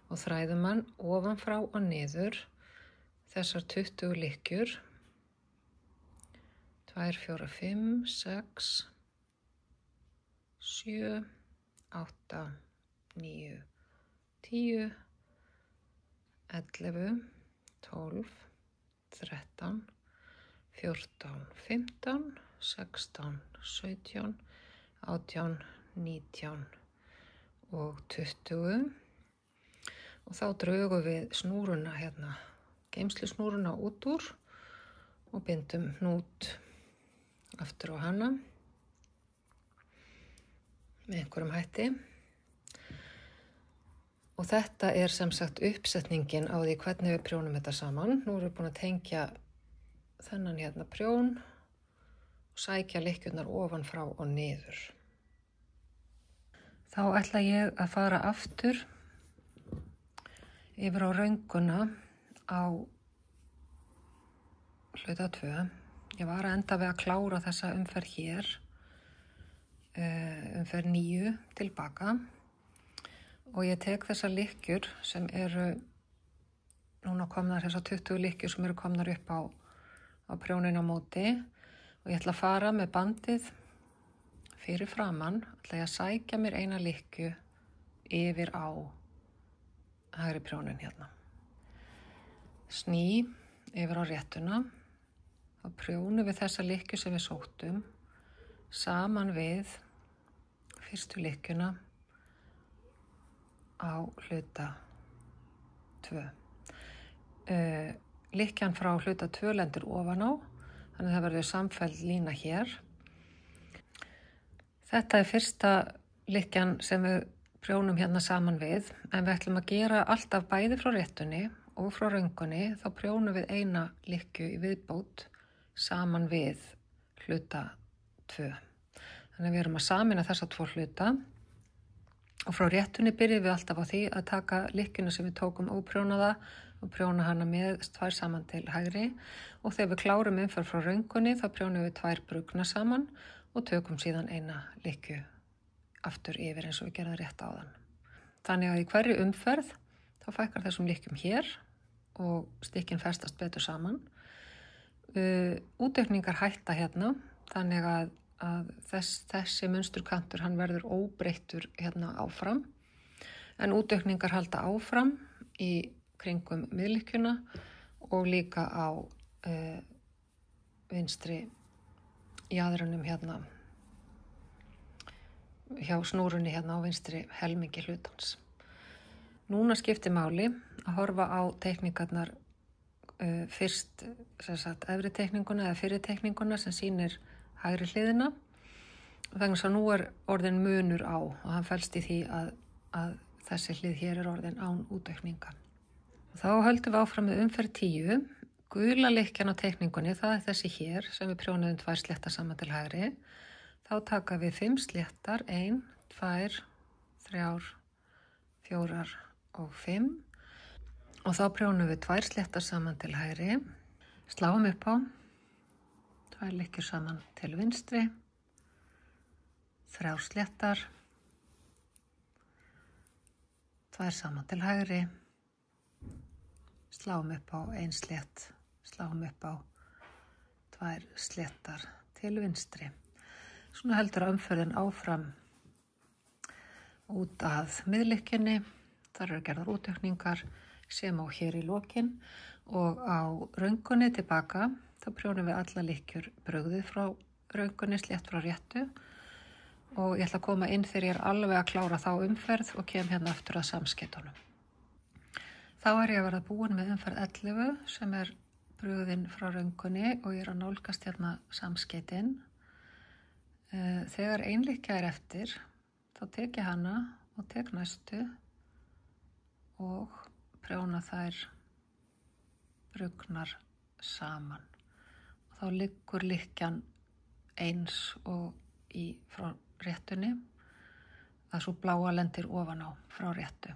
Speaker 1: og þræðum hann ofan frá og niður. Þessar 20 lykkjur. 2, 4, 5, 6, 7, 8, 9, 10, 11, 12, 13, 14, 15, 16, 17, 18, 19 og 20. Og þá drögum við snúruna hérna, geymslusnúruna út úr og bindum hnút aftur á hana með einhverjum hætti. Og þetta sem sagt uppsetningin á því hvernig við prjónum þetta saman. Nú erum við búin að tengja þennan hérna prjón og sækja lykkjurnar ofan frá og niður. Þá ætla ég að fara aftur yfir á rönguna á hluta 2. Ég var að enda við að klára þessa umferð hér, umferð 9 tilbaka. Og ég tek þessar lykkjur sem eru núna komnar, þessar 20 lykkjur sem eru komnar upp á prjónin á móti og ég ætla að fara með bandið fyrir framan, ætla ég að sækja mér eina lykkju yfir á hægri prjónin hérna. Sný yfir á réttuna og prjónum við þessa lykkju sem við sóttum saman við fyrstu lykkjuna á hluta 2. Lykkjan frá hluta 2 lendir ofan á, þannig að það verður samfelld lína hér. Þetta fyrsta lykkjan sem við prjónum hérna saman við, en við ætlum að gera alltaf bæði frá réttunni og frá röngunni, þá prjónum við eina lykkju í viðbót saman við hluta 2. Þannig að við erum að sameina þessa 2 hluta. Og frá réttunni byrjum við alltaf á því að taka lykkjuna sem við tókum óprjónaða og prjóna hana með 2 saman til hægri. Og þegar við klárum umferð frá röngunni þá prjónum við 2 brugna saman og tökum síðan eina lykkju aftur yfir eins og við gerðum rétt áðan. Þannig að í hverju umferð þá fækkar þessum lykkjum hér og stykkin festast betur saman. Útaukningar hætta hérna, þannig að þessi munsturkantur hann verður óbreyttur hérna áfram, en útaukningar halda áfram í kringum miðlykkjuna og líka á vinstri jaðrinum hérna, hjá snúrunni hérna á vinstri helmingi hlutans. Núna skiptir máli að horfa á teikningarnar fyrst, sem sagt, efri teikninguna eða fyrri teikninguna sem sýnir hægri hliðina. Þannig að nú orðin munur á og hann felst í því að þessi hlið hér orðin án útaukninga. Og þá höldum við áfram með umferð 10. Gula lykkjan á teikningunni, það þessi hér sem við prjónuðum 2 sléttar saman til hægri. Þá taka við 5 sléttar, 1, 2, 3, 4 og 5. Og þá prjónum við 2 sléttar saman til hægri. Sláum upp á. 2 lykkjur saman til vinstri, 3 sléttar, 2 saman til hægri, sláum upp á 1 slétt, sláum upp á 2 sléttar til vinstri. Svona heldur umferðin áfram út að miðlykkjunni, þar eru gerðar útaukningar sem á hér í lokin og á röngunni tilbaka. Þá prjónum við alla lykkjur brugðið frá röngunni, slétt frá réttu og ég ætla að koma inn þegar ég er alveg að klára þá umferð og kem hérna aftur að samskeytunum. Þá ég að verða búin með umferð 11 sem brugðin frá röngunni og ég að nálgast hérna samskeytin. Þegar ein lykkja eftir, þá tek ég hana og tek næstu og prjóna þær brugnar saman. Þá liggur lykkjan eins og frá réttunni, að svo bláa lendir ofan á frá réttu.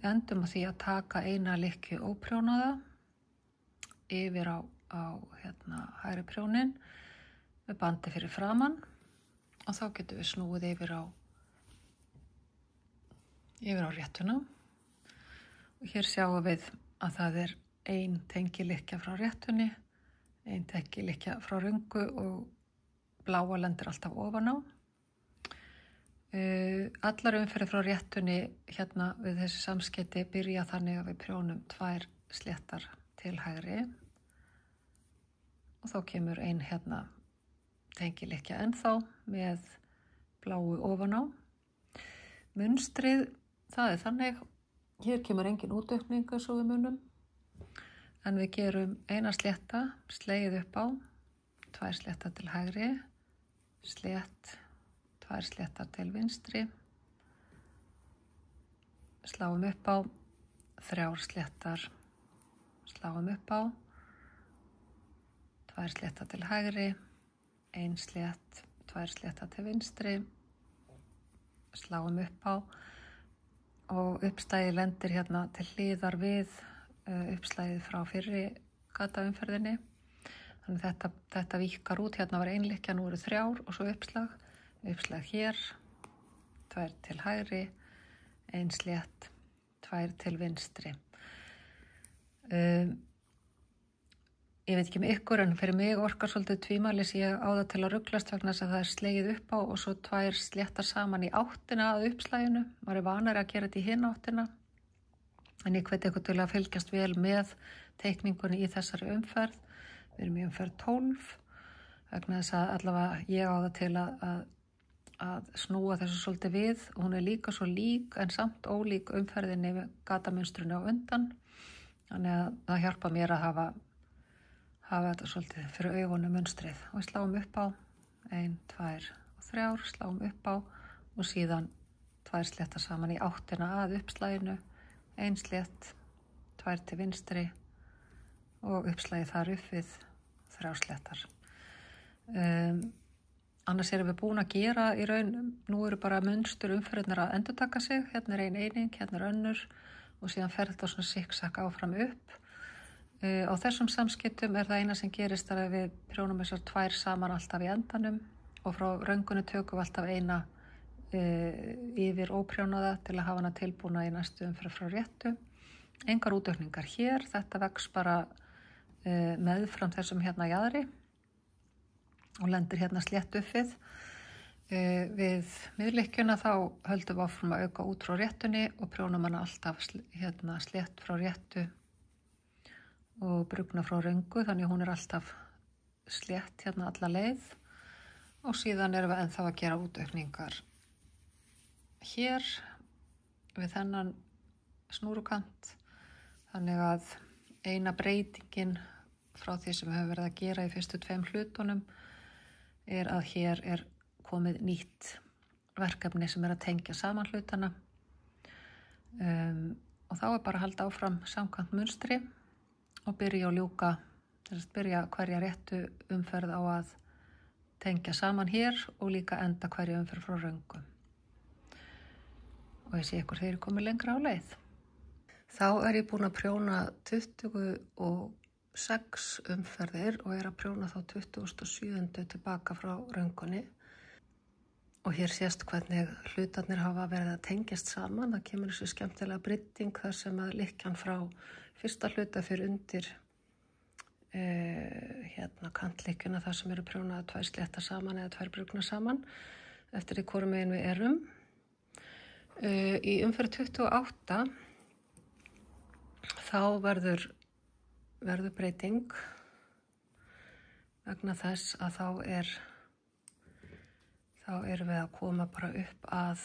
Speaker 1: Endum á því að taka eina lykkju óprjónaða yfir á hérna, hægri prjónin með bandi fyrir framan og þá getum við snúið yfir á réttuna. Og hér sjáum við að það 1 tengilykkja frá réttunni, 1 tengilykkja frá röngu og bláa lendir alltaf ofan á. Allar umferðir frá réttunni hérna við þessi samskeyti byrja þannig að við prjónum 2 sléttar til hægri og þá kemur 1 hérna tengilykkja ennþá með bláu ofan á. Munstrið það þannig. Hér kemur engin útaukning eins og við munum. En við gerum eina slétta, slegið upp á, 2 sléttar til hægri, slétt, 2 sléttar til vinstri, sláum upp á, 3 sléttar, sláum upp á, 2 sléttar til hægri, 1 slétt, 2 sléttar til vinstri, sláum upp á og uppslagið lendir hérna til hliðar við uppslagið frá fyrri gataumferðinni. Þannig þetta víkkar út, hérna var 1 lykkja, nú eru 3 og svo uppslag hér, 2 til hægri, 1 slétt, 2 til vinstri. Ég veit ekki með ykkur en fyrir mig orkar svolítið tvímælis ég á það til að ruglast vegna þess að það slegið upp á og svo 2 sléttar saman í áttina að uppslaginu. Maður vanari að gera þetta í hina áttina. En ég hvet ykkur til að fylgjast vel með teikningunni í þessari umferð. Við erum í umferð 12 vegna þess að allavega ég á það til að snúa þessu svolítið við. Hún líka svo lík en samt ólík umferðinni við gatamunstrunni á undan. Þannig að það hjálpa mér að hafa þetta svolítið fyrir augunum munstrið. Og við sláum upp á 1, 2 og 3, sláum upp á og síðan 2 sléttar saman í áttina að uppslaginu, 1 slétt, 2 til vinstri og uppslagið þar upp við 3 sléttar. Annars erum við búin að gera í raun, nú eru bara munstur umferðirnar að endurtaka sig, hérna er 1 eining, hérna er önnur og síðan fer þetta svona sikksakk áfram upp. Á þessum samskiptum það eina sem gerist að við prjónum þessar 2 saman alltaf í endanum og frá röngunni tökum við alltaf eina yfir óprjónaða til að hafa hana tilbúna í næstu umferð frá réttu. Engar útaukningar hér, þetta vex bara meðfram þessum hérna jaðri og lendir hérna slétt upp við. Við miðlykkjuna þá höldum við áfram að auka út frá réttunni og prjónum hana alltaf hérna slétt frá réttu og brugna frá röngu, þannig hún alltaf slétt hérna alla leið og síðan erum við ennþá að gera útaukningar hér við þennan snúrukant. Þannig að eina breytingin frá því sem við höfum verið að gera í fyrstu 2 hlutunum að hér komið nýtt verkefni sem að tengja saman hlutana og þá bara að halda áfram samkvæmt munstri og byrja og ljúka, byrja hverja réttu umferð á að tengja saman hér og líka enda hverja umferð frá röngu. Og ég sé ykkur þeir eru komið lengra á leið. Þá ég búin að prjóna 26 umferðir og að prjóna þá 27. tilbaka frá röngunni. Og hér sést hvernig hlutarnir hafa verið að tengjast saman. Það kemur þessu skemmtilega breyting þar sem að lykkjan frá fyrsta hluta fyrir undir hérna kantlykkjuna þar sem eru prjónaða 2 sléttar saman eða 2 brugna saman eftir því hvorum megin við erum. Í umferð 28 þá verður breyting vegna þess að þá erum við að koma bara upp að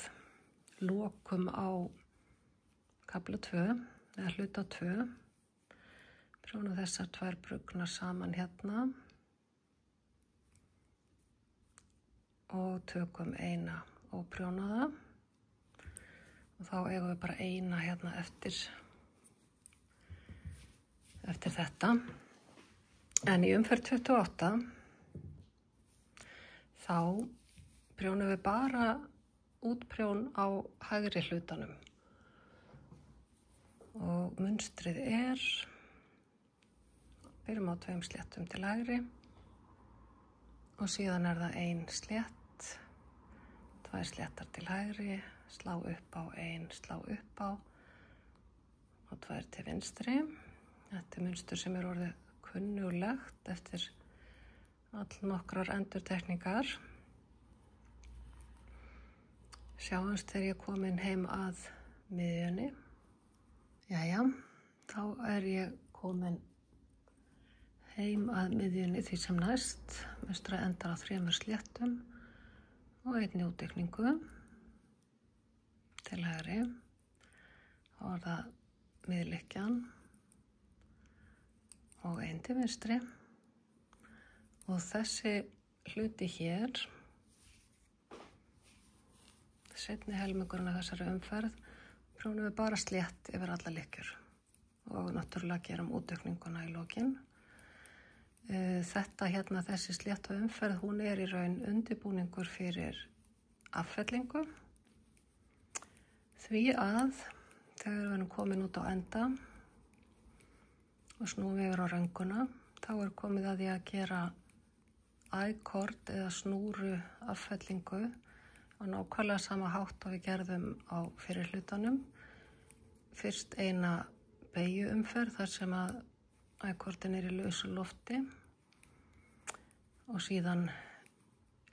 Speaker 1: lokum á kafla 2 eða hluta 2. Prjónum þessar 2 brugnar saman hérna og tökum eina óprjónaða og þá eigum við bara eina hérna eftir þetta. En í umferð 28 þá prjónum við bara útprjón á hægri hlutanum og munstrið byrjum á 2 sléttum til hægri og síðan það 1 slétt, 2 sléttar til hægri, slá upp á 1, slá upp á og 2 til vinstri. Þetta munstur sem orðið kunnuglegt eftir allnokkrar endurtekningar. Sjáumst þegar ég komin heim að miðjunni. Jæja, þá ég komin heim að miðjunni því sem næst. Munstrið endar á 3 sléttum og 1 útaukningu til hægri. Þá er það miðlykkjan og ein til vinstri og þessi hluti hér, seinni helmingurinn af þessari umferð, prjónum við bara slétt yfir alla lykkjur og náttúrulega gerum útaukninguna í lokin. Þetta hérna, þessi slétta umferð, hún í raun undirbúningur fyrir affellingu, því að þegar við erum komin út á enda og snúum yfir á rönguna, þá komið að því að gera I-kord eða snúru affellingu á nákvæmlega sama hátt og við gerðum á fyrir hlutanum. Fyrst eina beygjuumferð þar sem að I-kordin í lausu lofti og síðan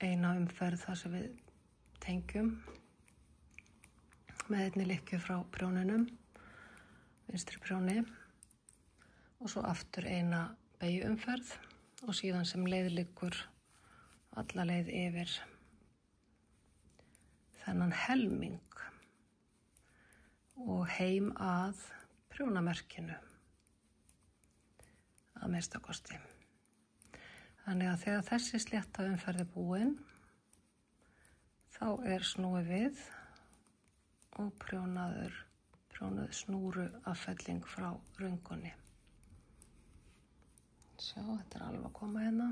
Speaker 1: eina umferð þar sem við tengjum með einni lykkju frá prjóninum, vinstri prjóni, og svo aftur eina beygjuumferð og síðan sem leið liggur alla leið yfir þennan helming og heim að prjónamerkinu að minnstakosti. Þannig að þegar þessi slétta umferð búin, þá snúið við og prjónuð snúru affelling frá röngunni. Sjá, þetta alveg að koma hérna.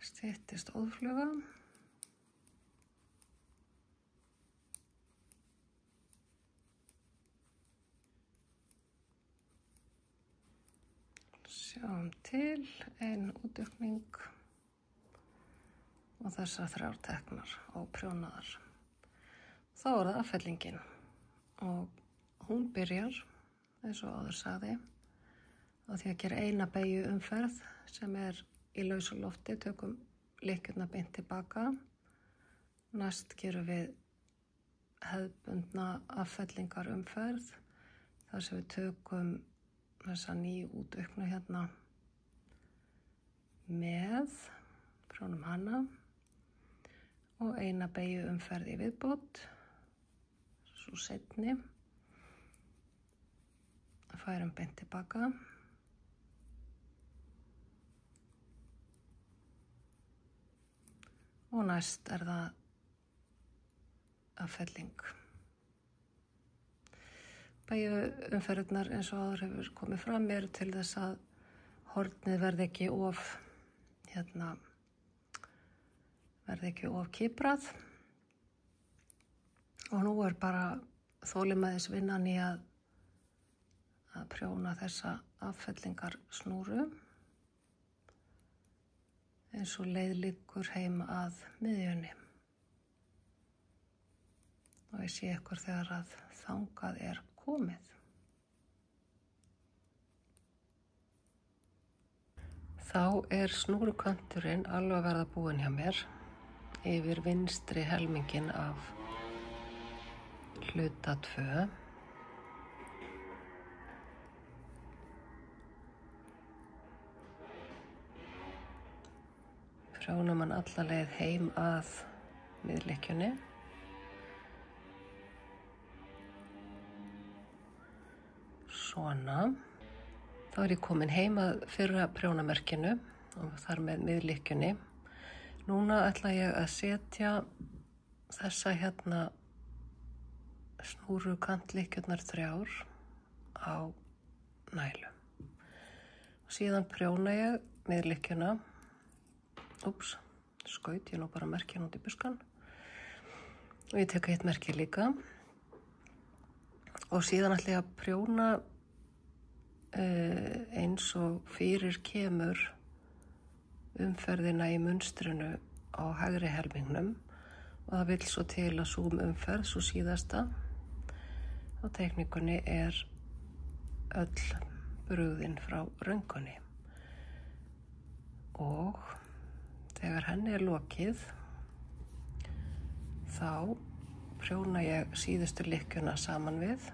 Speaker 1: Styttist óðfluga. Sjáum til, ein útaukning og þessar 3 teknar og prjónaðar. Þá það affellingin og hún byrjar, eins og áður sagði, á því að gera eina beygjuumferð sem í lausu lofti, tökum lykkjurnar beint tilbaka. Næst gerum við hefðbundna affellingarumferð þar sem við tökum þessa útauknu hérna með, prjónum hana og eina beygjuumferð í viðbót, svo seinni, færum beint tilbaka. Og næst það affelling. Beygjuumferðirnar eins og áður hefur komið fram til þess að hornið verði ekki of kiprað. Og nú bara þolinmæðis vinnan í að prjóna þessa affellingar snúru eins og leið liggur heim að miðjunni. Og ég sé ykkur þegar að þangað komið. Þá snúrukanturinn alveg að verða búinn hjá mér yfir vinstri helmingin af hluta 2. Prjónum hann alla leið heim að miðlykkjunni. Svona. Þá ég komin heim að fyrra prjónamerkinu og þar með miðlykkjunni. Núna ætla ég að setja þessa hérna snúru kantlykkjurnar 3 á nælu. Og síðan prjóna ég miðlykkjuna. Skaut ég nú bara merkin út í buskan. Og ég tek eitt merki líka. Og síðan ætla ég að prjóna eins og fyrir kemur umferðina í munstrinu á hægri helmingnum og það vill svo til að sú umferð, sú síðasta á teikningunni öll brugðin frá röngunni. Og þegar henni lokið þá prjóna ég síðustu lykkjuna saman við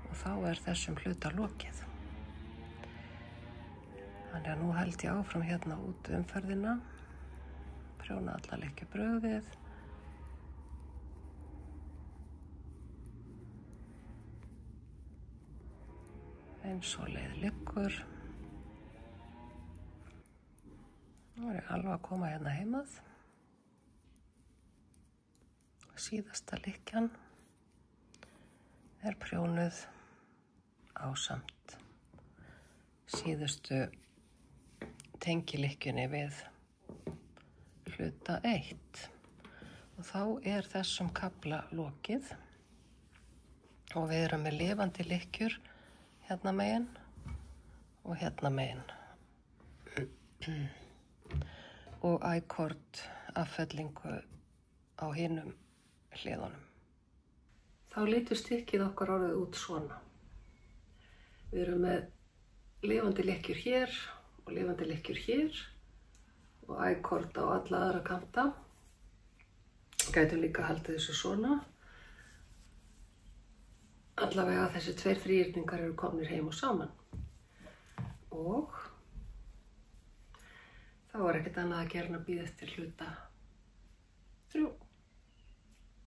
Speaker 1: og þá þessum hluta lokið. Þannig að nú held ég áfram hérna út umferðina, prjóna alla lykkjubrögðið. Eins og leið liggur. Nú er ég alveg að koma hérna heimað. Síðasta lykkjan er prjónuð ásamt síðustu tengilykkjunni við hluta 1. Og þá er þessum kafla lokið og við erum með lifandi lykkjur hérna megin og hérna megin og I-kord affellingu á hinum hliðunum. Þá lítur stykkið okkar orðið út svona. Við erum með lifandi lykkjur hér og lifandi lykkjur hér og I-kord á alla aðra kanta. Gætum líka haldið þessu svona. Allavega þessi 2 þríhyrningar eru komnir heim og saman. Og þá er ekkert annað að gera en að bíða eftir hluta